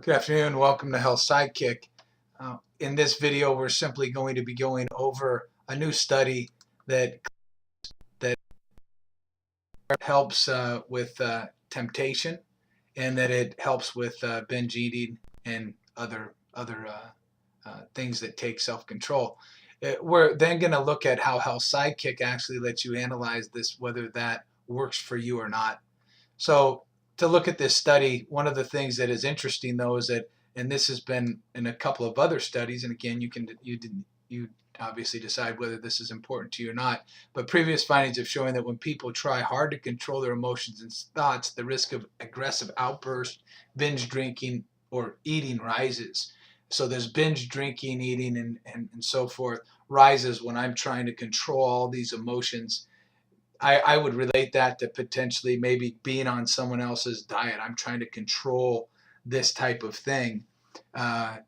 Good afternoon. Welcome to HealthSideKick. In this video, we're simply going to be going over a new study that helps with temptation, and that it helps with binge eating and other things that take self-control. We're then going to look at how HealthSideKick actually lets you analyze this, whether that works for you or not. So to look at this study, one of the things that is interesting though is that, and this has been in a couple of other studies, and again, you obviously decide whether this is important to you or not, but previous findings have shown that when people try hard to control their emotions and thoughts, the risk of aggressive outbursts, binge drinking, or eating rises. So there's binge drinking, eating, and so forth rises when I'm trying to control all these emotions. I would relate that to potentially maybe being on someone else's diet. I'm trying to control this type of thing. But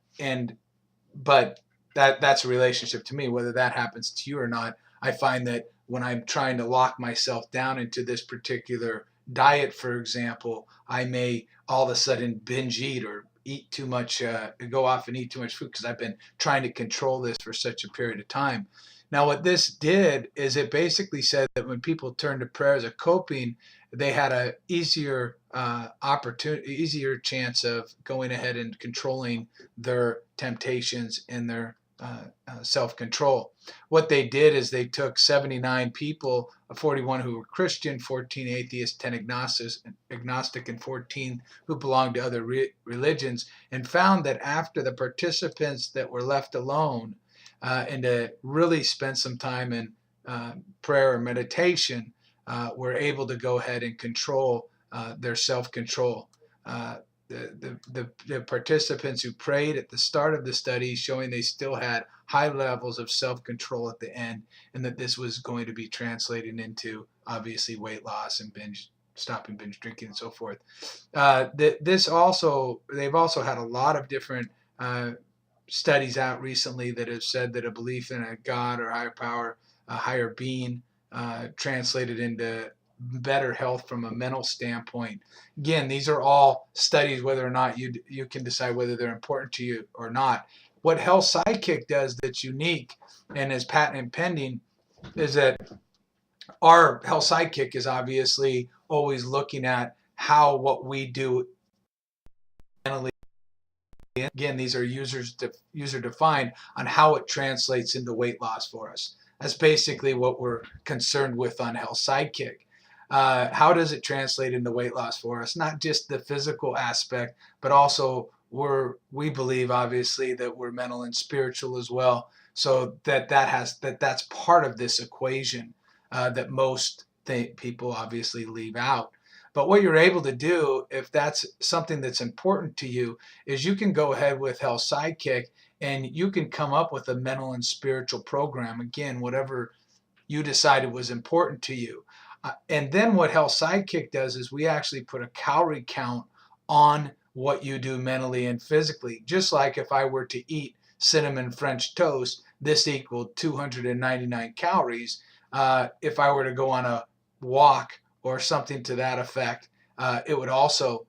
that's a relationship to me. Whether that happens to you or not, I find that when I'm trying to lock myself down into this particular diet, for example, I may all of a sudden binge eat or eat too much, go off and eat too much food because I've been trying to control this for such a period of time. Now, what this did is it basically said that when people turned to prayer as a coping, they had a easier chance of going ahead and controlling their temptations and their self-control. What they did is they took 79 people, 41 who were Christian, 14 atheist, 10 agnostic, and 14 who belonged to other religions, and found that after the participants that were left alone and to really spend some time in prayer or meditation, were able to go ahead and control their self-control. The participants who prayed at the start of the study showing they still had high levels of self-control at the end, and that this was going to be translated into obviously weight loss and stopping binge drinking and so forth. They've also had a lot of different studies out recently that have said that a belief in a God or higher power, a higher being, translated into better health from a mental standpoint. Again, these are all studies, whether or not you can decide whether they're important to you or not. What HealthSideKick does that's unique and is patent and pending is that our HealthSideKick is obviously always looking at how what we do mentally. Again, these are user defined on how it translates into weight loss for us. That's basically what we're concerned with on HealthSideKick. How does it translate into weight loss for us? Not just the physical aspect, but also we believe obviously that we're mental and spiritual as well. So that's part of this equation that most people obviously leave out. But what you're able to do, if that's something that's important to you, is you can go ahead with HealthSideKick and you can come up with a mental and spiritual program. Again, whatever you decided was important to you. And then what HealthSideKick does is we actually put a calorie count on what you do mentally and physically. Just like if I were to eat cinnamon French toast, this equaled 299 calories. If I were to go on a walk or something to that effect, it would also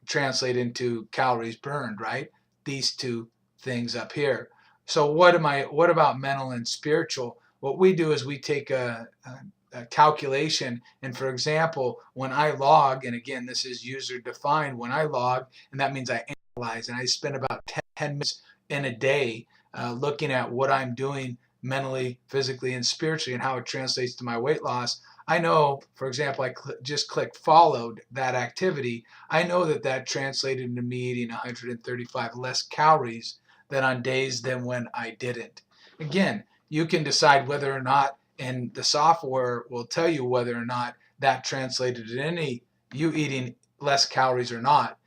translate into calories burned, right? These two things up here. So what about mental and spiritual? What we do is we take a calculation, and for example, when I log, and again, this is user defined, when I log, and that means I analyze, and I spend about 10 minutes in a day looking at what I'm doing mentally, physically, and spiritually, and how it translates to my weight loss. I know, for example, I just clicked followed that activity. I know that translated into me eating 135 less calories than on days than when I didn't. Again, you can decide whether or not, and the software will tell you whether or not that translated to any you eating less calories or not.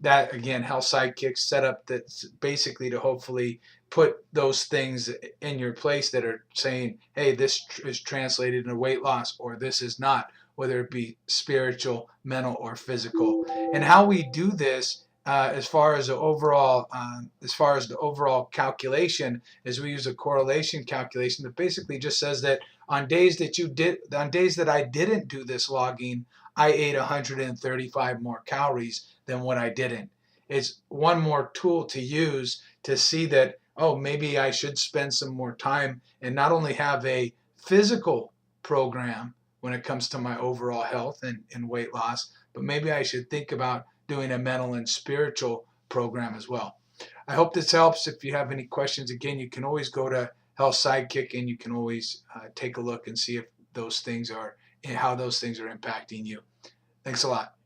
That again, HealthSideKick set up that's basically to hopefully put those things in your place that are saying, hey, this is translated into weight loss, or this is not, whether it be spiritual, mental, or physical. And how we do this, as far as the overall calculation, is we use a correlation calculation that basically just says that on days that I didn't do this logging, I ate 135 more calories than what I didn't. It's one more tool to use to see that, oh, maybe I should spend some more time and not only have a physical program when it comes to my overall health and weight loss, but maybe I should think about doing a mental and spiritual program as well. I hope this helps. If you have any questions, again, you can always go to Health Sidekick and you can always take a look and see if those things are, how those things are impacting you. Thanks a lot.